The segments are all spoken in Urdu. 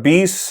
20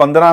15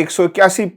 181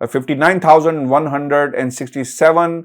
59,167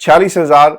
46,000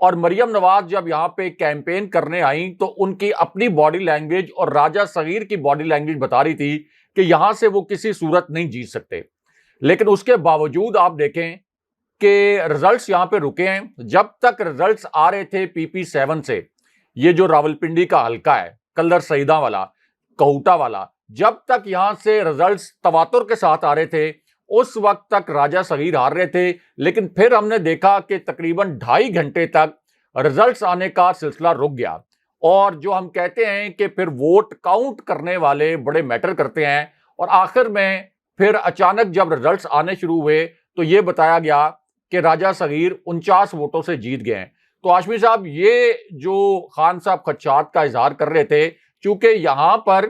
اور مریم نواز جب یہاں پہ کیمپین کرنے آئیں تو ان کی اپنی باڈی لینگویج اور راجہ صغیر کی باڈی لینگویج بتا رہی تھی کہ یہاں سے وہ کسی صورت نہیں جیت سکتے. لیکن اس کے باوجود آپ دیکھیں کہ رزلٹس یہاں پہ رکے ہیں. جب تک رزلٹس آ رہے تھے PP7 سے، یہ جو راولپنڈی کا حلقہ ہے، کلر سعیدہ والا، کہوٹا والا، جب تک یہاں سے رزلٹس تواتر کے ساتھ آ رہے تھے اس وقت تک راجہ صغیر ہار رہے تھے. لیکن پھر ہم نے دیکھا کہ تقریباً 2.5 گھنٹے تک رزلٹس آنے کا سلسلہ رک گیا. اور جو ہم کہتے ہیں کہ پھر ووٹ کاؤنٹ کرنے والے بڑے میٹر کرتے ہیں، اور آخر میں پھر اچانک جب رزلٹس آنے شروع ہوئے تو یہ بتایا گیا کہ راجہ صغیر 49 ووٹوں سے جیت گئے ہیں. تو ہاشمی صاحب، یہ جو خان صاحب خدشات کا اظہار کر رہے تھے، چونکہ یہاں پر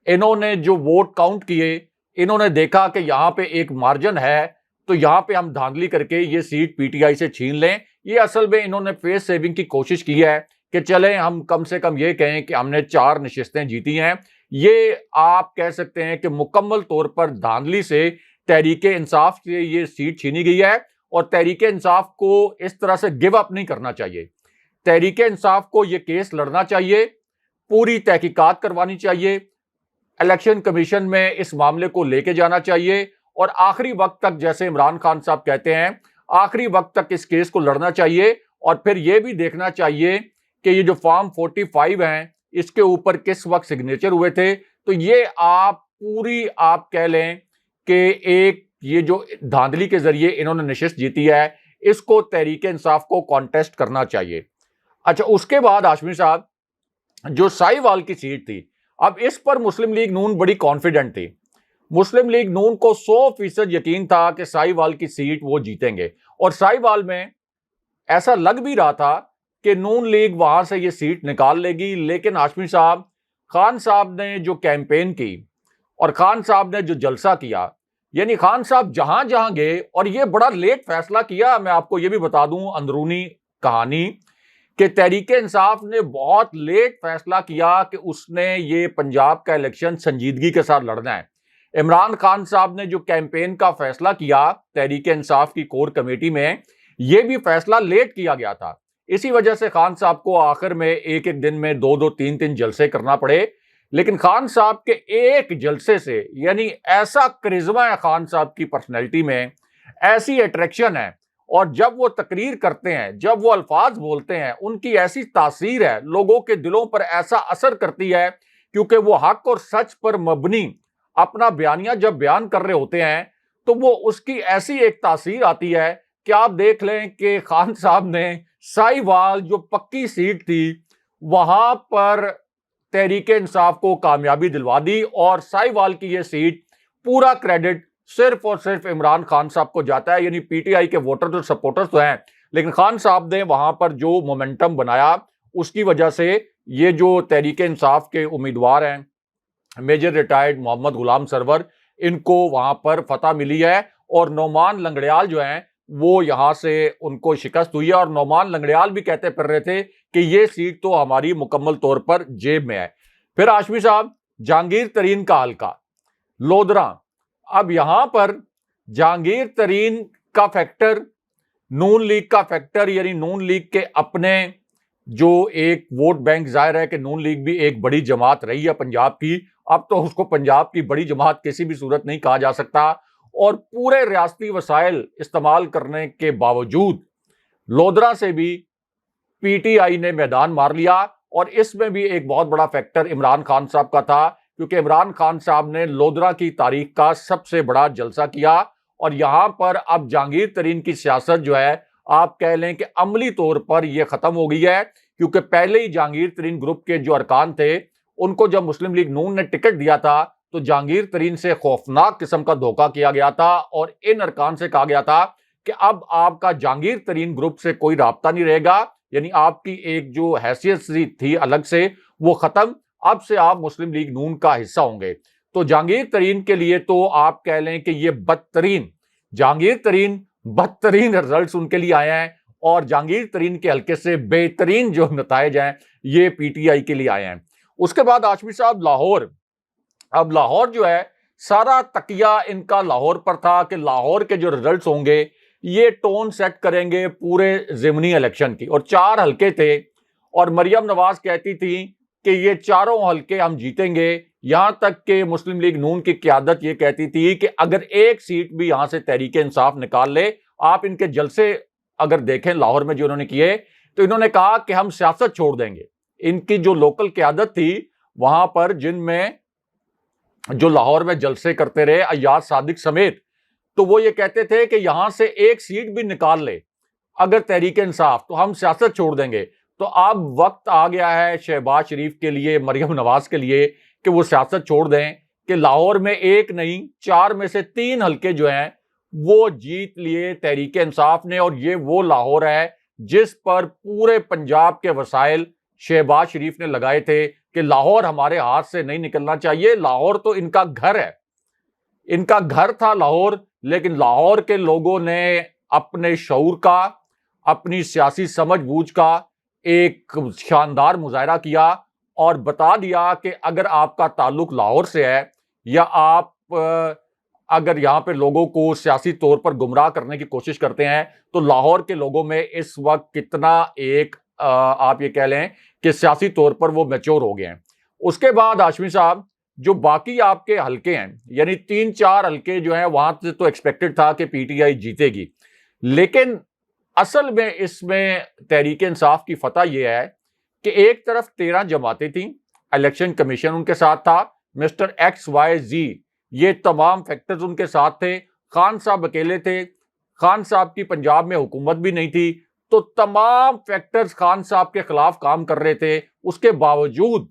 انہوں نے جو ووٹ کاؤنٹ کیے، انہوں نے دیکھا کہ یہاں پہ ایک مارجن ہے تو یہاں پہ ہم دھاندلی کر کے یہ سیٹ PTI سے چھین لیں. یہ اصل میں انہوں نے فیس سیونگ کی کوشش کی ہے کہ چلیں ہم کم سے کم یہ کہیں کہ ہم نے 4 نشستیں جیتی ہیں. یہ آپ کہہ سکتے ہیں کہ مکمل طور پر دھاندلی سے تحریک انصاف سے یہ سیٹ چھینی گئی ہے، اور تحریک انصاف کو اس طرح سے گیو اپ نہیں کرنا چاہیے. تحریک انصاف کو یہ کیس لڑنا چاہیے، پوری تحقیقات کروانی چاہیے، الیکشن کمیشن میں اس معاملے کو لے کے جانا چاہیے، اور آخری وقت تک، جیسے عمران خان صاحب کہتے ہیں، آخری وقت تک اس کیس کو لڑنا چاہیے. اور پھر یہ بھی دیکھنا چاہیے کہ یہ جو فارم 45 ہیں اس کے اوپر کس وقت سگنیچر ہوئے تھے. تو یہ آپ کہہ لیں کہ ایک یہ جو دھاندلی کے ذریعے انہوں نے نشست جیتی ہے، اس کو تحریک انصاف کو کانٹیسٹ کرنا چاہیے. اچھا، اس کے بعد ہاشمی صاحب جو ساہیوال کی سیٹ تھی، اب اس پر مسلم لیگ نون بڑی کانفیڈنٹ تھی. مسلم لیگ نون کو 100% یقین تھا کہ ساہیوال کی سیٹ وہ جیتیں گے، اور ساہیوال میں ایسا لگ بھی رہا تھا کہ نون لیگ وہاں سے یہ سیٹ نکال لے گی. لیکن ہاشمی صاحب، خان صاحب نے جو کیمپین کی اور خان صاحب نے جو جلسہ کیا، یعنی خان صاحب جہاں جہاں گئے، اور یہ بڑا لیٹ فیصلہ کیا. میں آپ کو یہ بھی بتا دوں اندرونی کہانی کہ تحریک انصاف نے بہت لیٹ فیصلہ کیا کہ اس نے یہ پنجاب کا الیکشن سنجیدگی کے ساتھ لڑنا ہے. عمران خان صاحب نے جو کیمپین کا فیصلہ کیا تحریک انصاف کی کور کمیٹی میں، یہ بھی فیصلہ لیٹ کیا گیا تھا. اسی وجہ سے خان صاحب کو آخر میں ایک دن میں 2 3 جلسے کرنا پڑے. لیکن خان صاحب کے ایک جلسے سے، یعنی ایسا کرزما ہے خان صاحب کی پرسنالٹی میں، ایسی اٹریکشن ہے، اور جب وہ تقریر کرتے ہیں، جب وہ الفاظ بولتے ہیں، ان کی ایسی تاثیر ہے، لوگوں کے دلوں پر ایسا اثر کرتی ہے، کیونکہ وہ حق اور سچ پر مبنی اپنا بیانیہ جب بیان کر رہے ہوتے ہیں تو وہ اس کی ایسی ایک تاثیر آتی ہے کہ آپ دیکھ لیں کہ خان صاحب نے ساہیوال جو پکی سیٹ تھی وہاں پر تحریک انصاف کو کامیابی دلوا دی، اور ساہیوال کی یہ سیٹ پورا کریڈٹ صرف اور صرف عمران خان صاحب کو جاتا ہے. یعنی PTI کے ووٹر اور سپورٹرز تو ہیں، لیکن خان صاحب نے وہاں پر جو مومنٹم بنایا اس کی وجہ سے یہ جو تحریک انصاف کے امیدوار ہیں میجر ریٹائرڈ محمد غلام سرور، ان کو وہاں پر فتح ملی ہے، اور نعمان لنگڑیال جو ہیں وہ یہاں سے ان کو شکست ہوئی ہے. اور نعمان لنگڑیال بھی کہتے پھر رہے تھے کہ یہ سیٹ تو ہماری مکمل طور پر جیب میں ہے. پھر ہاشمی صاحب، جہانگیر ترین کا حلقہ لودھراں، اب یہاں پر جہانگیر ترین کا فیکٹر، نون لیگ کا فیکٹر، یعنی نون لیگ کے اپنے جو ایک ووٹ بینک، ظاہر ہے کہ نون لیگ بھی ایک بڑی جماعت رہی ہے پنجاب کی، اب تو اس کو پنجاب کی بڑی جماعت کسی بھی صورت نہیں کہا جا سکتا، اور پورے ریاستی وسائل استعمال کرنے کے باوجود لودھراں سے بھی PTI نے میدان مار لیا. اور اس میں بھی ایک بہت بڑا فیکٹر عمران خان صاحب کا تھا، کیونکہ عمران خان صاحب نے لودھراں کی تاریخ کا سب سے بڑا جلسہ کیا، اور یہاں پر اب جہانگیر ترین کی سیاست جو ہے آپ کہہ لیں کہ عملی طور پر یہ ختم ہو گئی ہے. کیونکہ پہلے ہی جہانگیر ترین گروپ کے جو ارکان تھے ان کو جب مسلم لیگ نون نے ٹکٹ دیا تھا تو جہانگیر ترین سے خوفناک قسم کا دھوکہ کیا گیا تھا، اور ان ارکان سے کہا گیا تھا کہ اب آپ کا جہانگیر ترین گروپ سے کوئی رابطہ نہیں رہے گا، یعنی آپ کی ایک جو حیثیت تھی الگ سے وہ ختم، اب سے آپ مسلم لیگ نون کا حصہ ہوں گے. تو جہانگیر ترین کے لیے تو آپ کہہ لیں کہ یہ جہانگیر ترین بدترین رزلٹس ان کے لیے آئے ہیں، اور جہانگیر ترین کے حلقے سے بہترین جو نتائج ہیں یہ PTI کے لیے آئے ہیں. اس کے بعد ہاشمی صاحب لاہور، اب لاہور جو ہے سارا تکیہ ان کا لاہور پر تھا کہ لاہور کے جو رزلٹس ہوں گے یہ ٹون سیٹ کریں گے پورے ضمنی الیکشن کی. اور 4 حلقے تھے اور مریم نواز کہتی تھی کہ یہ چاروں حلقے ہم جیتیں گے. یہاں تک کہ مسلم لیگ نون کی قیادت یہ کہتی تھی کہ اگر ایک سیٹ بھی یہاں سے تحریک انصاف نکال لے, آپ ان کے جلسے اگر دیکھیں لاہور میں جو انہوں نے کیے, تو انہوں نے کہا کہ ہم سیاست چھوڑ دیں گے. ان کی جو لوکل قیادت تھی وہاں پر, جن میں جو لاہور میں جلسے کرتے رہے ایاز صادق سمیت, تو وہ یہ کہتے تھے کہ یہاں سے ایک سیٹ بھی نکال لے اگر تحریک انصاف, تو ہم سیاست چھوڑ دیں گے. تو اب وقت آ گیا ہے شہباز شریف کے لیے, مریم نواز کے لیے, کہ وہ سیاست چھوڑ دیں کہ لاہور میں ایک نہیں 4 میں سے 3 حلقے جو ہیں وہ جیت لیے تحریک انصاف نے. اور یہ وہ لاہور ہے جس پر پورے پنجاب کے وسائل شہباز شریف نے لگائے تھے کہ لاہور ہمارے ہاتھ سے نہیں نکلنا چاہیے. لاہور تو ان کا گھر ہے, ان کا گھر تھا لاہور, لیکن لاہور کے لوگوں نے اپنے شعور کا, اپنی سیاسی سمجھ بوجھ کا ایک شاندار مظاہرہ کیا اور بتا دیا کہ اگر آپ کا تعلق لاہور سے ہے, یا آپ اگر یہاں پہ لوگوں کو سیاسی طور پر گمراہ کرنے کی کوشش کرتے ہیں, تو لاہور کے لوگوں میں اس وقت کتنا ایک آپ یہ کہہ لیں کہ سیاسی طور پر وہ میچور ہو گئے ہیں. اس کے بعد ہاشمی صاحب جو باقی آپ کے حلقے ہیں, یعنی 3-4 حلقے جو ہیں, وہاں سے تو ایکسپیکٹڈ تھا کہ پی ٹی آئی جیتے گی, لیکن اصل میں اس میں تحریک انصاف کی فتح یہ ہے کہ ایک طرف 13 جماعتیں تھیں, الیکشن کمیشن ان کے ساتھ تھا, مسٹر ایکس وائی زی یہ تمام فیکٹرز ان کے ساتھ تھے, خان صاحب اکیلے تھے, خان صاحب کی پنجاب میں حکومت بھی نہیں تھی, تو تمام فیکٹرز خان صاحب کے خلاف کام کر رہے تھے. اس کے باوجود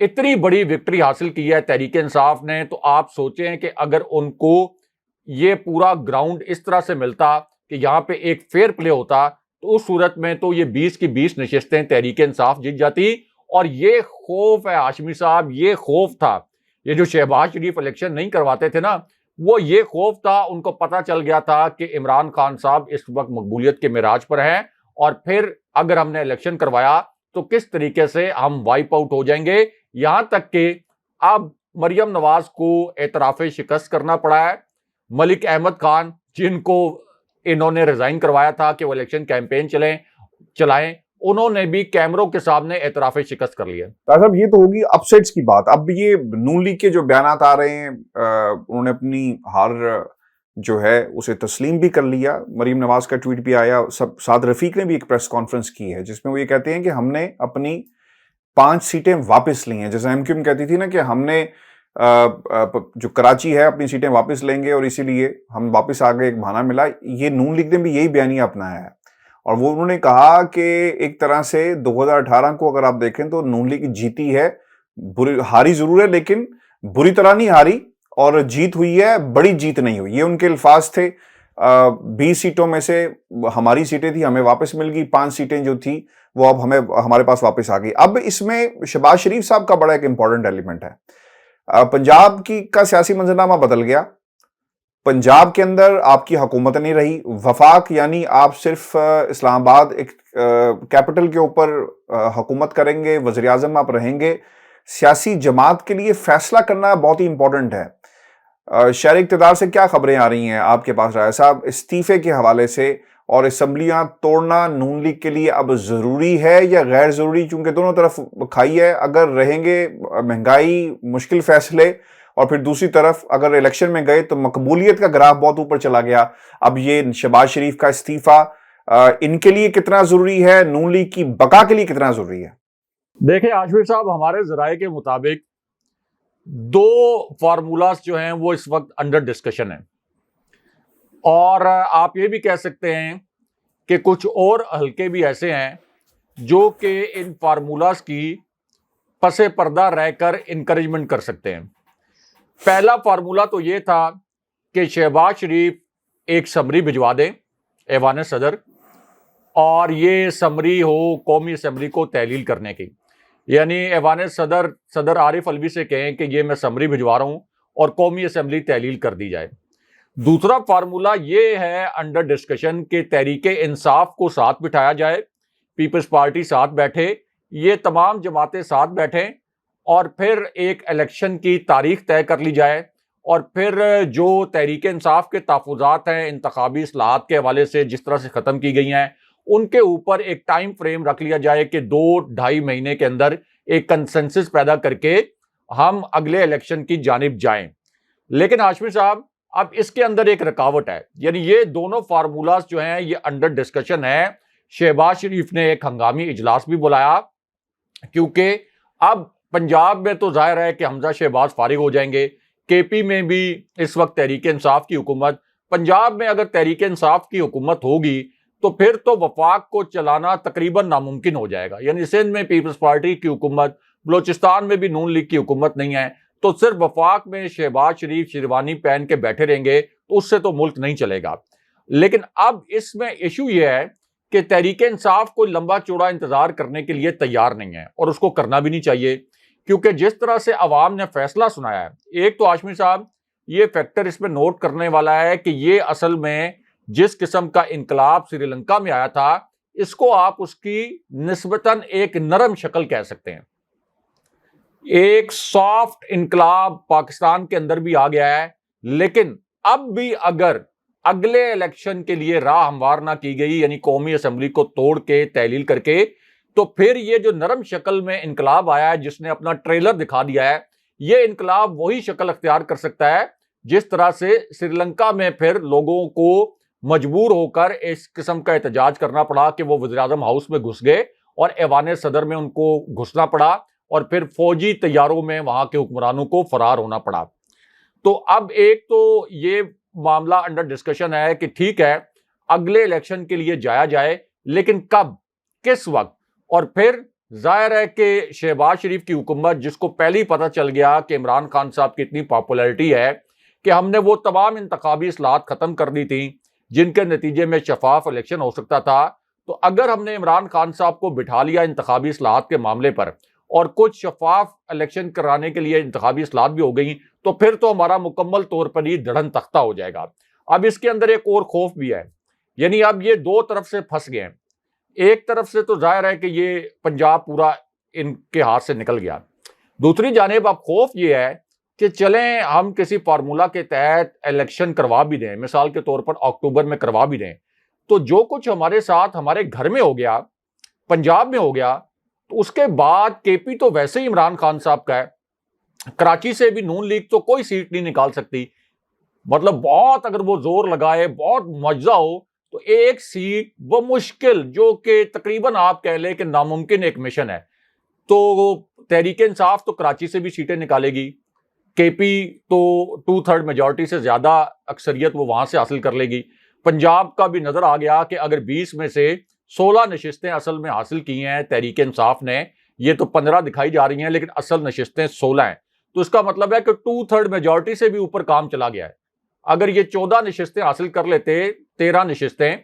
اتنی بڑی وکٹری حاصل کی ہے تحریک انصاف نے. تو آپ سوچیں کہ اگر ان کو یہ پورا گراؤنڈ اس طرح سے ملتا کہ یہاں پہ ایک فیئر پلے ہوتا, تو اس صورت میں تو یہ 20 کی 20 نشستیں تحریک انصاف جیت جاتی. اور یہ خوف ہے ہاشمی صاحب, یہ خوف تھا, یہ جو شہباز شریف الیکشن نہیں کرواتے تھے نا, وہ یہ خوف تھا, ان کو پتا چل گیا تھا کہ عمران خان صاحب اس وقت مقبولیت کے معراج پر ہیں, اور پھر اگر ہم نے الیکشن کروایا تو کس طریقے سے ہم وائپ آؤٹ ہو جائیں گے. یہاں تک کہ اب مریم نواز کو اعتراف شکست کرنا پڑا ہے. ملک احمد خان جن کو انہوں نے ریزائن کروایا تھا کہ وہ الیکشن کیمپین چلائیں, انہوں نے بھی کیمروں کے سامنے اعتراف شکست کر لیا. صاحب یہ تو ہوگی اپ سیٹس کی بات. اب یہ نون لیگ کے جو بیانات آ رہے ہیں, انہوں نے اپنی ہار جو ہے اسے تسلیم بھی کر لیا. مریم نواز کا ٹویٹ بھی آیا, سعد رفیق نے بھی ایک پریس کانفرنس کی ہے جس میں وہ یہ کہتے ہیں کہ ہم نے اپنی 5 سیٹیں واپس لی ہیں. جیسے ایم کیو ایم کہتی تھی نا کہ ہم نے جو کراچی ہے اپنی سیٹیں واپس لیں گے اور اسی لیے ہم واپس آ گئے, ایک بہانہ ملا. یہ نون لیگ نے بھی یہی بیانیہ اپنایا ہے, اور وہ انہوں نے کہا کہ ایک طرح سے 2018 کو اگر آپ دیکھیں تو نون لیگ جیتی ہے, ہاری ضرور ہے لیکن بری طرح نہیں ہاری, اور جیت ہوئی ہے, بڑی جیت نہیں ہوئی. یہ ان کے الفاظ تھے. 20 سیٹوں میں سے ہماری سیٹیں تھی, ہمیں واپس مل گئی. 5 سیٹیں جو تھی وہ اب ہمارے پاس واپس آ گئی. اب اس میں شہباز شریف صاحب کا بڑا ایک امپورٹنٹ ایلیمنٹ ہے. پنجاب کا سیاسی منظرنامہ بدل گیا. پنجاب کے اندر آپ کی حکومت نہیں رہی. وفاق یعنی آپ صرف اسلام آباد ایک کیپٹل کے اوپر حکومت کریں گے, وزیر اعظم آپ رہیں گے. سیاسی جماعت کے لیے فیصلہ کرنا بہت ہی امپورٹنٹ ہے. شہر اقتدار سے کیا خبریں آ رہی ہیں آپ کے پاس رائے صاحب استعفے کے حوالے سے, اور اسمبلیاں توڑنا نون لیگ کے لیے اب ضروری ہے یا غیر ضروری؟ چونکہ دونوں طرف کھائی ہے. اگر رہیں گے مہنگائی, مشکل فیصلے, اور پھر دوسری طرف اگر الیکشن میں گئے تو مقبولیت کا گراف بہت اوپر چلا گیا. اب یہ شہباز شریف کا استعفیٰ ان کے لیے کتنا ضروری ہے, نون لیگ کی بقا کے لیے کتنا ضروری ہے؟ دیکھیں ہاشمی صاحب, ہمارے ذرائع کے مطابق 2 فارمولاز جو ہیں وہ اس وقت انڈر ڈسکشن ہیں, اور آپ یہ بھی کہہ سکتے ہیں کہ کچھ اور حلقے بھی ایسے ہیں جو کہ ان فارمولاز کی پس پردہ رہ کر انکریجمنٹ کر سکتے ہیں. پہلا فارمولا تو یہ تھا کہ شہباز شریف ایک سمری بھجوا دیں ایوان صدر, اور یہ سمری ہو قومی اسمبلی کو تحلیل کرنے کی, یعنی ایوان صدر عارف علوی سے کہیں کہ یہ میں سمری بھجوا رہا ہوں اور قومی اسمبلی تحلیل کر دی جائے. دوسرا فارمولا یہ ہے انڈر ڈسکشن کہ تحریک انصاف کو ساتھ بٹھایا جائے, پیپلز پارٹی ساتھ بیٹھے, یہ تمام جماعتیں ساتھ بیٹھیں, اور پھر ایک الیکشن کی تاریخ طے کر لی جائے, اور پھر جو تحریک انصاف کے تحفظات ہیں انتخابی اصلاحات کے حوالے سے جس طرح سے ختم کی گئی ہیں، ان کے اوپر ایک ٹائم فریم رکھ لیا جائے کہ 2-2.5 مہینے کے اندر ایک کنسنسس پیدا کر کے ہم اگلے الیکشن کی جانب جائیں۔ لیکن ہاشمی صاحب، اب اس کے اندر ایک رکاوٹ ہے، یعنی یہ دونوں فارمولاز جو ہیں یہ انڈر ڈسکشن ہے۔ شہباز شریف نے ایک ہنگامی اجلاس بھی بلایا، کیونکہ اب پنجاب میں تو ظاہر ہے کہ حمزہ شہباز فارغ ہو جائیں گے، کے پی میں بھی اس وقت تحریک انصاف کی حکومت، پنجاب میں اگر تحریک انصاف کی حکومت ہوگی تو پھر تو وفاق کو چلانا تقریباً ناممکن ہو جائے گا۔ یعنی سندھ میں پیپلز پارٹی کی حکومت، بلوچستان میں بھی نون لیگ کی حکومت نہیں ہے، تو صرف وفاق میں شہباز شریف شیروانی پہن کے بیٹھے رہیں گے تو اس سے تو ملک نہیں چلے گا۔ لیکن اب اس میں ایشو یہ ہے کہ تحریک انصاف کوئی لمبا چوڑا انتظار کرنے کے لیے تیار نہیں ہے، اور اس کو کرنا بھی نہیں چاہیے، کیونکہ جس طرح سے عوام نے فیصلہ سنایا ہے، ایک تو ہاشمی صاحب یہ فیکٹر اس میں نوٹ کرنے والا ہے کہ یہ اصل میں جس قسم کا انقلاب سری لنکا میں آیا تھا، اس کو آپ اس کی نسبتاً ایک نرم شکل کہہ سکتے ہیں۔ ایک سافٹ انقلاب پاکستان کے اندر بھی آ گیا ہے، لیکن اب بھی اگر اگلے الیکشن کے لیے راہ ہموار نہ کی گئی، یعنی قومی اسمبلی کو توڑ کے تحلیل کر کے، تو پھر یہ جو نرم شکل میں انقلاب آیا ہے جس نے اپنا ٹریلر دکھا دیا ہے، یہ انقلاب وہی شکل اختیار کر سکتا ہے جس طرح سے سری لنکا میں پھر لوگوں کو مجبور ہو کر اس قسم کا احتجاج کرنا پڑا کہ وہ وزیر اعظم ہاؤس میں گھس گئے اور ایوان صدر میں ان کو گھسنا پڑا، اور پھر فوجی طیاروں میں وہاں کے حکمرانوں کو فرار ہونا پڑا۔ تو اب ایک تو یہ معاملہ انڈر ڈسکشن ہے کہ ٹھیک ہے اگلے الیکشن کے لیے جایا جائے، لیکن کب، کس وقت؟ اور پھر ظاہر ہے کہ شہباز شریف کی حکومت، جس کو پہلے ہی پتہ چل گیا کہ عمران خان صاحب کی اتنی پاپولیرٹی ہے کہ ہم نے وہ تمام انتخابی اصلاحات ختم کر دی تھیں جن کے نتیجے میں شفاف الیکشن ہو سکتا تھا، تو اگر ہم نے عمران خان صاحب کو بٹھا لیا انتخابی اصلاحات کے معاملے پر اور کچھ شفاف الیکشن کرانے کے لیے انتخابی اصلاحات بھی ہو گئیں، تو پھر تو ہمارا مکمل طور پر ہی دھڑن تختہ ہو جائے گا۔ اب اس کے اندر ایک اور خوف بھی ہے، یعنی اب یہ دو طرف سے پھنس گئے ہیں۔ ایک طرف سے تو ظاہر ہے کہ یہ پنجاب پورا ان کے ہاتھ سے نکل گیا، دوسری جانب اب خوف یہ ہے کہ چلیں ہم کسی فارمولا کے تحت الیکشن کروا بھی دیں، مثال کے طور پر اکتوبر میں کروا بھی دیں، تو جو کچھ ہمارے ساتھ ہمارے گھر میں ہو گیا، پنجاب میں ہو گیا، تو اس کے بعد کے پی تو ویسے ہی عمران خان صاحب کا ہے، کراچی سے بھی نون لیگ تو کوئی سیٹ نہیں نکال سکتی، مطلب بہت اگر وہ زور لگائے، بہت معجزہ ہو تو ایک سیٹ وہ مشکل، جو کہ تقریباً آپ کہہ لیں کہ ناممکن ایک مشن ہے، تو تحریک انصاف تو کراچی سے بھی سیٹیں نکالے گی، کے پی تو 2/3 میجورٹی سے زیادہ اکثریت وہ وہاں سے حاصل کر لے گی۔ پنجاب کا بھی نظر آ گیا کہ اگر 20 میں سے 16 نشستیں اصل میں حاصل کی ہیں تحریک انصاف نے، یہ تو 15 دکھائی جا رہی ہیں لیکن اصل نشستیں 16 ہیں، تو اس کا مطلب ہے کہ 2/3 میجورٹی سے بھی اوپر کام چلا گیا ہے۔ اگر یہ 14 نشستیں حاصل کر لیتے، 13 نشستیں،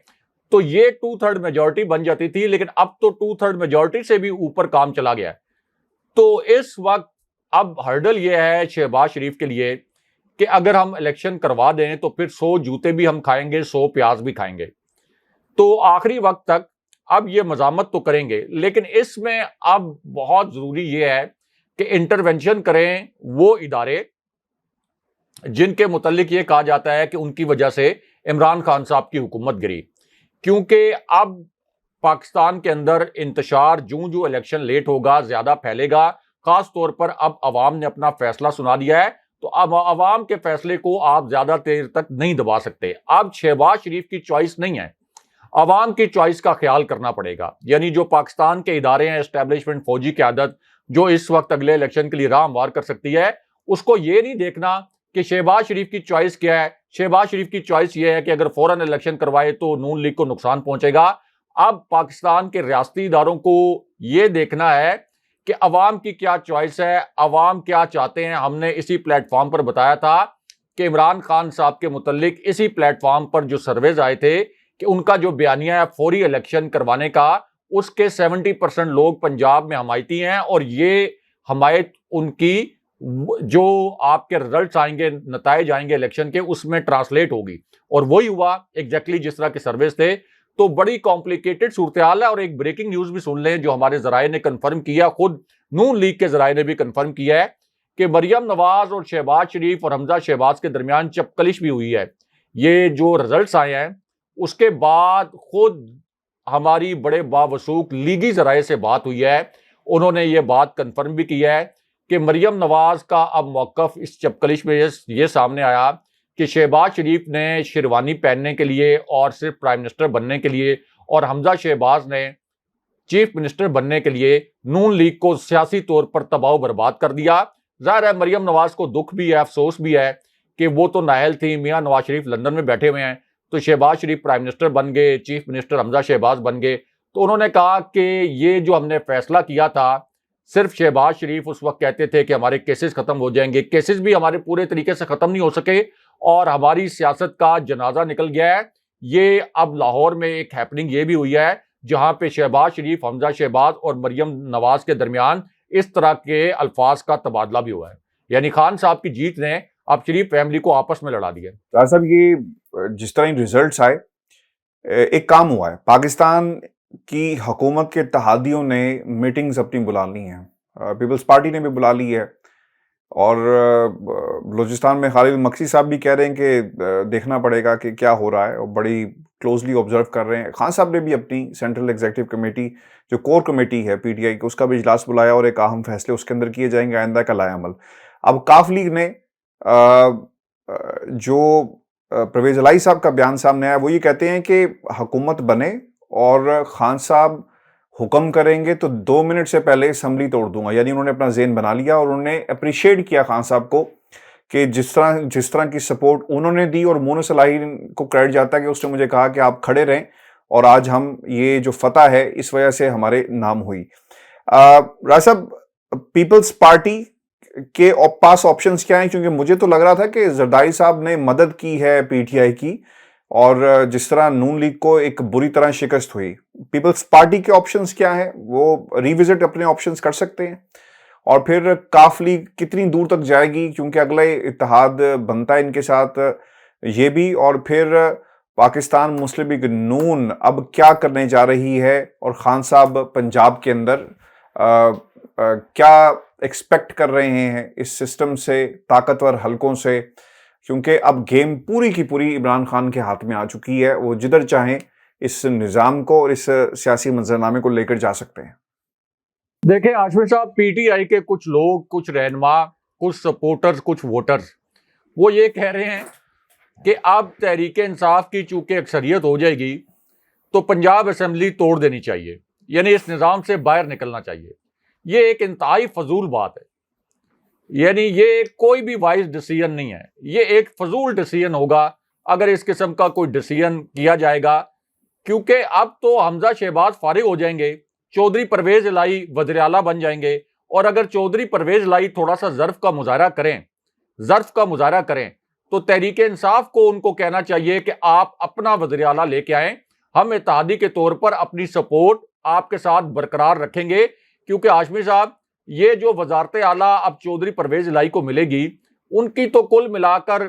تو یہ 2/3 میجورٹی بن جاتی تھی، لیکن اب تو 2/3 میجورٹی سے بھی اوپر کام چلا گیا ہے۔ تو اس وقت اب ہرڈل یہ ہے شہباز شریف کے لیے کہ اگر ہم الیکشن کروا دیں تو پھر 100 جوتے بھی ہم کھائیں گے، 100 پیاز بھی کھائیں گے، تو آخری وقت تک اب یہ مزاحمت تو کریں گے، لیکن اس میں اب بہت ضروری یہ ہے کہ انٹرونشن کریں وہ ادارے جن کے متعلق یہ کہا جاتا ہے کہ ان کی وجہ سے عمران خان صاحب کی حکومت گری، کیونکہ اب پاکستان کے اندر انتشار جو الیکشن لیٹ ہوگا زیادہ پھیلے گا، خاص طور پر اب عوام نے اپنا فیصلہ سنا دیا ہے، تو اب عوام کے فیصلے کو آپ زیادہ دیر تک نہیں دبا سکتے۔ اب شہباز شریف کی چوائس نہیں ہے، عوام کی چوائس کا خیال کرنا پڑے گا، یعنی جو پاکستان کے ادارے ہیں، اسٹیبلشمنٹ، فوجی قیادت، جو اس وقت اگلے الیکشن کے لیے راہ ہموار کر سکتی ہے، اس کو یہ نہیں دیکھنا کہ شہباز شریف کی چوائس کیا ہے۔ شہباز شریف کی چوائس یہ ہے کہ اگر فوراً الیکشن کروائے تو نون لیگ کو نقصان پہنچے گا۔ اب پاکستان کے ریاستی اداروں کو یہ دیکھنا ہے کہ عوام کی کیا چوائس ہے، عوام کیا چاہتے ہیں۔ ہم نے اسی پلیٹ فارم پر بتایا تھا کہ عمران خان صاحب کے متعلق اسی پلیٹ فارم پر جو سرویز آئے تھے کہ ان کا جو بیانیہ ہے فوری الیکشن کروانے کا، اس کے 70% لوگ پنجاب میں حمایتی ہیں، اور یہ حمایت ان کی جو آپ کے رزلٹس آئیں گے، نتائج آئیں گے الیکشن کے، اس میں ٹرانسلیٹ ہوگی، اور وہی ہوا ایگزیکٹلی جس طرح کے سرویز تھے۔ تو بڑی کمپلیکیٹڈ صورتحال ہے، اور ایک بریکنگ نیوز بھی سن لیں جو ہمارے ذرائع نے کنفرم کیا، خود نون لیگ کے ذرائع نے بھی کنفرم کیا ہے کہ مریم نواز اور شہباز شریف اور حمزہ شہباز کے درمیان چپکلش بھی ہوئی ہے. یہ جو رزلٹس آئے ہیں اس کے بعد خود ہماری بڑے باوثوق لیگی ذرائع سے بات ہوئی ہے. انہوں نے یہ بات کنفرم بھی کی ہے کہ مریم نواز کا اب موقف اس چپکلش میں یہ سامنے آیا کہ شہباز شریف نے شیروانی پہننے کے لیے اور صرف پرائم منسٹر بننے کے لیے اور حمزہ شہباز نے چیف منسٹر بننے کے لیے نون لیگ کو سیاسی طور پر تباہ و برباد کر دیا. ظاہر ہے مریم نواز کو دکھ بھی ہے، افسوس بھی ہے کہ وہ تو نااہل تھی، میاں نواز شریف لندن میں بیٹھے ہوئے ہیں، تو شہباز شریف پرائم منسٹر بن گئے، چیف منسٹر حمزہ شہباز بن گئے. تو انہوں نے کہا کہ یہ جو ہم نے فیصلہ کیا تھا، صرف شہباز شریف اس وقت کہتے تھے کہ ہمارے کیسز ختم ہو جائیں گے، کیسز بھی ہمارے پورے طریقے سے ختم نہیں ہو سکے اور ہماری سیاست کا جنازہ نکل گیا ہے. یہ اب لاہور میں ایک ہیپننگ یہ بھی ہوئی ہے جہاں پہ شہباز شریف، حمزہ شہباز اور مریم نواز کے درمیان اس طرح کے الفاظ کا تبادلہ بھی ہوا ہے. یعنی خان صاحب کی جیت نے اب شریف فیملی کو آپس میں لڑا دیا. راز صاحب، یہ جس طرح ریزلٹس آئے، ایک کام ہوا ہے. پاکستان کی حکومت کے اتحادیوں نے میٹنگز اپنی بلا لی ہیں، پیپلز پارٹی نے بھی بلا لی ہے، اور بلوچستان میں خالد مکسی صاحب بھی کہہ رہے ہیں کہ دیکھنا پڑے گا کہ کیا ہو رہا ہے، اور بڑی کلوزلی آبزرو کر رہے ہیں. خان صاحب نے بھی اپنی سینٹرل ایگزیکٹو کمیٹی جو کور کمیٹی ہے پی ٹی آئی کی، اس کا بھی اجلاس بلایا اور ایک اہم فیصلے اس کے اندر کیے جائیں گے آئندہ کا لائے عمل. اب کاف لیگ نے جو پرویز الہی صاحب کا بیان سامنے آیا، وہ یہ کہتے ہیں کہ حکومت بنے اور خان صاحب حکم کریں گے تو 2 منٹ سے پہلے اسمبلی توڑ دوں گا. یعنی انہوں نے اپنا ذہن بنا لیا اور انہوں نے اپریشیٹ کیا خان صاحب کو کہ جس طرح کی سپورٹ انہوں نے دی، اور مونس الہی کو کریڈٹ جاتا ہے کہ اس نے مجھے کہا کہ آپ کھڑے رہیں اور آج ہم یہ جو فتح ہے اس وجہ سے ہمارے نام ہوئی. راز صاحب، پیپلز پارٹی کے پاس آپشنز کیا ہیں؟ کیونکہ مجھے تو لگ رہا تھا کہ زرداری صاحب نے مدد کی ہے پی ٹی آئی کی، اور جس طرح نون لیگ کو ایک بری طرح شکست ہوئی، پیپلز پارٹی کے آپشنز کیا ہیں؟ وہ ریوزٹ اپنے آپشنز کر سکتے ہیں؟ اور پھر کاف لیگ کتنی دور تک جائے گی؟ کیونکہ اگلا اتحاد بنتا ہے ان کے ساتھ یہ بھی. اور پھر پاکستان مسلم لیگ نون اب کیا کرنے جا رہی ہے، اور خان صاحب پنجاب کے اندر کیا ایکسپیکٹ کر رہے ہیں اس سسٹم سے، طاقتور حلقوں سے؟ کیونکہ اب گیم پوری کی پوری عمران خان کے ہاتھ میں آ چکی ہے، وہ جدھر چاہیں اس نظام کو اور اس سیاسی منظرنامے کو لے کر جا سکتے ہیں. دیکھیں عاشور صاحب، پی ٹی آئی کے کچھ لوگ، کچھ رہنما، کچھ سپورٹرز، کچھ ووٹرز، وہ یہ کہہ رہے ہیں کہ اب تحریک انصاف کی چونکہ اکثریت ہو جائے گی تو پنجاب اسمبلی توڑ دینی چاہیے، یعنی اس نظام سے باہر نکلنا چاہیے. یہ ایک انتہائی فضول بات ہے. یعنی یہ کوئی بھی وائز ڈیسیژن نہیں ہے، یہ ایک فضول ڈیسیژن ہوگا اگر اس قسم کا کوئی ڈیسیژن کیا جائے گا، کیونکہ اب تو حمزہ شہباز فارغ ہو جائیں گے، چودھری پرویز الہی وزیر اعلیٰ بن جائیں گے. اور اگر چودھری پرویز الہی تھوڑا سا ظرف کا مظاہرہ کریں تو تحریک انصاف کو ان کو کہنا چاہیے کہ آپ اپنا وزیر اعلیٰ لے کے آئیں، ہم اتحادی کے طور پر اپنی سپورٹ آپ کے ساتھ برقرار رکھیں گے. کیونکہ ہاشمی صاحب، یہ جو وزارت اعلیٰ اب چودھری پرویز الہی کو ملے گی، ان کی تو کل ملا کر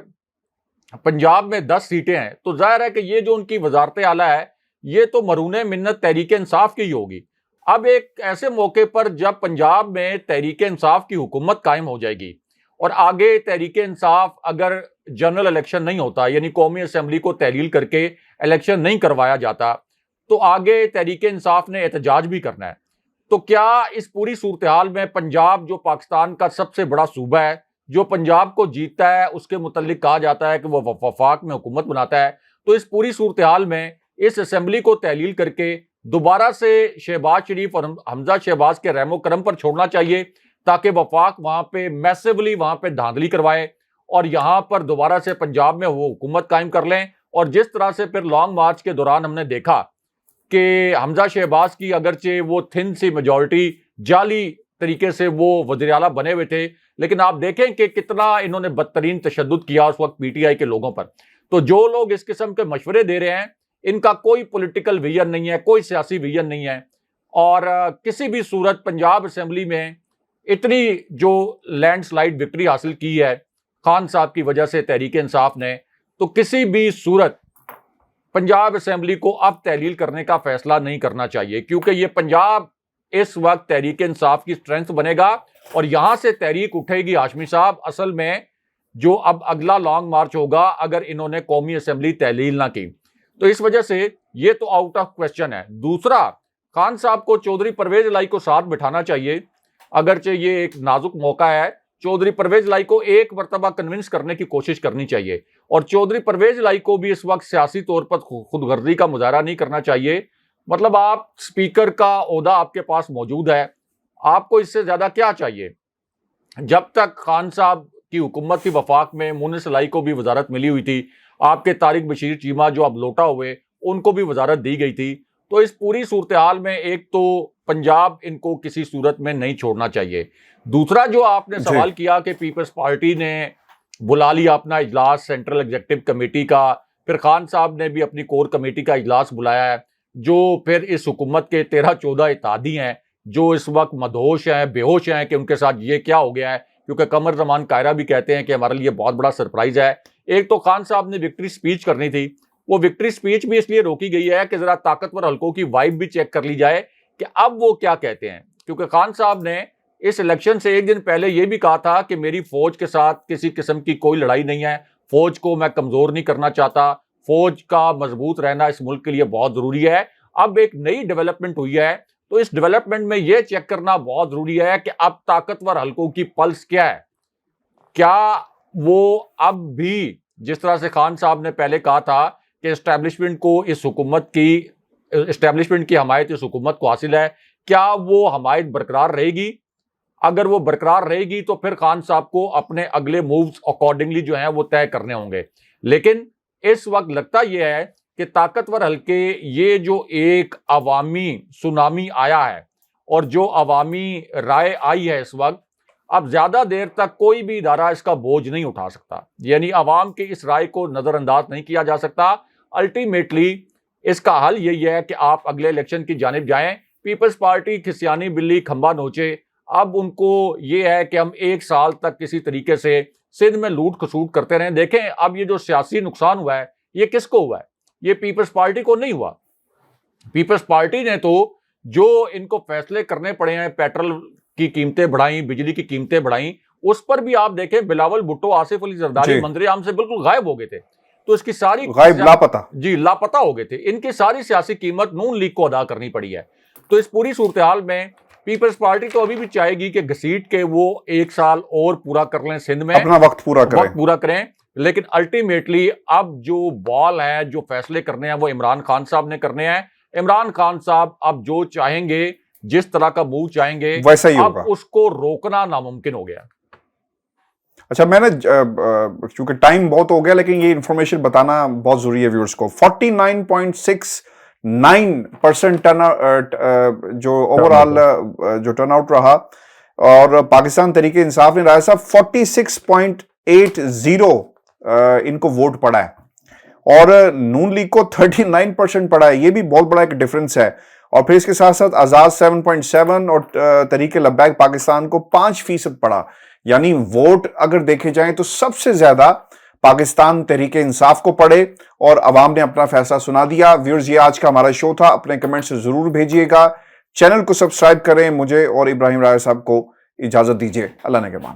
پنجاب میں 10 سیٹیں ہیں، تو ظاہر ہے کہ یہ جو ان کی وزارت اعلیٰ ہے یہ تو مرہون منت تحریک انصاف کی ہی ہوگی. اب ایک ایسے موقع پر جب پنجاب میں تحریک انصاف کی حکومت قائم ہو جائے گی اور آگے تحریک انصاف اگر جنرل الیکشن نہیں ہوتا، یعنی قومی اسمبلی کو تحلیل کر کے الیکشن نہیں کروایا جاتا، تو آگے تحریک انصاف نے احتجاج بھی کرنا ہے. تو کیا اس پوری صورتحال میں پنجاب جو پاکستان کا سب سے بڑا صوبہ ہے، جو پنجاب کو جیتتا ہے، اس کے متعلق کہا جاتا ہے کہ وہ وفاق میں حکومت بناتا ہے، تو اس پوری صورتحال میں اس اسمبلی کو تحلیل کر کے دوبارہ سے شہباز شریف اور حمزہ شہباز کے رحم و کرم پر چھوڑنا چاہیے، تاکہ وفاق وہاں پہ میسیولی وہاں پہ دھاندلی کروائے اور یہاں پر دوبارہ سے پنجاب میں وہ حکومت قائم کر لیں. اور جس طرح سے پھر لانگ مارچ کے دوران ہم نے دیکھا کہ حمزہ شہباز کی اگرچہ وہ تھن سی میجورٹی، جعلی طریقے سے وہ وزیر اعلیٰ بنے ہوئے تھے، لیکن آپ دیکھیں کہ کتنا انہوں نے بدترین تشدد کیا اس وقت پی ٹی آئی کے لوگوں پر. تو جو لوگ اس قسم کے مشورے دے رہے ہیں، ان کا کوئی پولیٹیکل ویژن نہیں ہے، کوئی سیاسی ویژن نہیں ہے، اور کسی بھی صورت پنجاب اسمبلی میں اتنی جو لینڈ سلائیڈ وکٹری حاصل کی ہے خان صاحب کی وجہ سے تحریک انصاف نے، تو کسی بھی صورت پنجاب اسمبلی کو اب تحلیل کرنے کا فیصلہ نہیں کرنا چاہیے، کیونکہ یہ پنجاب اس وقت تحریک انصاف کی اسٹرینتھ بنے گا اور یہاں سے تحریک اٹھے گی ہاشمی صاحب اصل میں جو اب اگلا لانگ مارچ ہوگا اگر انہوں نے قومی اسمبلی تحلیل نہ کی تو اس وجہ سے یہ تو آؤٹ آف کوسچن ہے. دوسرا خان صاحب کو چودھری پرویز الہی کو ساتھ بٹھانا چاہیے, اگرچہ یہ ایک نازک موقع ہے. چودھری پرویز الہی کو ایک مرتبہ کنونس کرنے کی کوشش کرنی چاہیے اور چودھری پرویز الہی کو بھی اس وقت سیاسی طور پر خود غرضی کا مظاہرہ نہیں کرنا چاہیے. مطلب آپ اسپیکر کا عہدہ آپ کے پاس موجود ہے, آپ کو اس سے زیادہ کیا چاہیے؟ جب تک خان صاحب کی حکومت کی وفاق میں مونس الہی کو بھی وزارت ملی ہوئی تھی, آپ کے طارق بشیر چیمہ جو اب لوٹا ہوئے ان کو بھی وزارت دی گئی تھی. تو اس پوری صورتحال میں ایک تو پنجاب ان کو کسی صورت میں نہیں چھوڑنا چاہیے. دوسرا جو آپ نے سوال کیا کہ پیپلز پارٹی نے بلا لیا اپنا اجلاس سینٹرل ایگزیکٹو کمیٹی کا, پھر خان صاحب نے بھی اپنی کور کمیٹی کا اجلاس بلایا ہے, جو پھر اس حکومت کے 13-14 اتحادی ہیں جو اس وقت مدہوش ہیں, بے ہوش ہیں کہ ان کے ساتھ یہ کیا ہو گیا ہے, کیونکہ قمر زمان کائرہ بھی کہتے ہیں کہ ہمارے لیے بہت بڑا سرپرائز ہے. ایک تو خان صاحب نے وکٹری سپیچ کرنی تھی, وہ وکٹری سپیچ بھی اس لیے روکی گئی ہے کہ ذرا طاقتور حلقوں کی وائب بھی چیک کر لی جائے کہ اب وہ کیا کہتے ہیں, کیونکہ خان صاحب نے اس الیکشن سے ایک دن پہلے یہ بھی کہا تھا کہ میری فوج کے ساتھ کسی قسم کی کوئی لڑائی نہیں ہے, فوج کو میں کمزور نہیں کرنا چاہتا, فوج کا مضبوط رہنا اس ملک کے لیے بہت ضروری ہے. اب ایک نئی ڈیولپمنٹ ہوئی ہے تو اس ڈیولپمنٹ میں یہ چیک کرنا بہت ضروری ہے کہ اب طاقتور حلقوں کی پلس کیا ہے, کیا وہ اب بھی جس طرح سے خان صاحب نے پہلے کہا تھا کہ اسٹیبلشمنٹ کی حمایت اس حکومت کو حاصل ہے, کیا وہ حمایت برقرار رہے گی؟ اگر وہ برقرار رہے گی تو پھر خان صاحب کو اپنے اگلے مووز اکارڈنگلی جو ہیں وہ طے کرنے ہوں گے. لیکن اس وقت لگتا یہ ہے کہ طاقتور حلقے یہ جو ایک عوامی سونامی آیا ہے اور جو عوامی رائے آئی ہے اس وقت, اب زیادہ دیر تک کوئی بھی ادارہ اس کا بوجھ نہیں اٹھا سکتا, یعنی عوام کی اس رائے کو نظر انداز نہیں کیا جا سکتا. الٹیمیٹلی اس کا حل یہی ہے کہ آپ اگلے الیکشن کی جانب جائیں. پیپلز پارٹی کھسیانی بلی کھمبا نوچے, اب ان کو یہ ہے کہ ہم 1 سال تک کسی طریقے سے سندھ میں لوٹ کھسوٹ کرتے رہیں. دیکھیں اب یہ جو سیاسی نقصان ہوا ہے یہ کس کو ہوا ہے؟ یہ پیپلز پارٹی کو نہیں ہوا. پیپلز پارٹی نے تو جو ان کو فیصلے کرنے پڑے ہیں, پیٹرول کی قیمتیں بڑھائیں, بجلی کی قیمتیں بڑھائیں, اس پر بھی آپ دیکھیں بلاول بھٹو, آصف علی زرداری منظر عام سے بالکل غائب ہو گئے تھے. تو اس کی ساری لاپتہ ہو گئے تھے. ان کی ساری سیاسی قیمت نون لیگ کو ادا کرنی پڑی ہے. تو اس پوری صورتحال میں پیپلز پارٹی تو ابھی بھی چاہے گی کہ گھسیٹ کے وہ 1 سال اور پورا کر لیں, سندھ میں اپنا وقت پورا کریں. لیکن الٹیمیٹلی اب جو بال ہے, جو فیصلے کرنے ہیں وہ عمران خان صاحب نے کرنے ہیں. عمران خان صاحب اب جو چاہیں گے, جس طرح کا موو چاہیں گے, ویسا ہی اب اس کو روکنا ناممکن ہو گیا. اچھا, میں نے چونکہ ٹائم بہت ہو گیا لیکن یہ انفارمیشن بتانا بہت ضروری ہے ویورز کو. 49.69% جو اوور آل جو ٹرن آؤٹ رہا, اور پاکستان تحریک انصاف نے راجہ صاحب 46.80 ان کو ووٹ پڑا ہے, اور نون لیگ کو 39% پڑا ہے. یہ بھی بہت بڑا ایک ڈفرنس ہے. اور پھر اس کے ساتھ ساتھ آزاد 7.7 اور تحریک لبیک پاکستان کو 5% پڑا. یعنی ووٹ اگر دیکھے جائیں تو سب سے زیادہ پاکستان تحریک انصاف کو پڑے, اور عوام نے اپنا فیصلہ سنا دیا. ویورز, یہ آج کا ہمارا شو تھا. اپنے کمنٹ سے ضرور بھیجیے گا. چینل کو سبسکرائب کریں. مجھے اور ابراہیم راجہ صاحب کو اجازت دیجیے. اللہ نگہبان.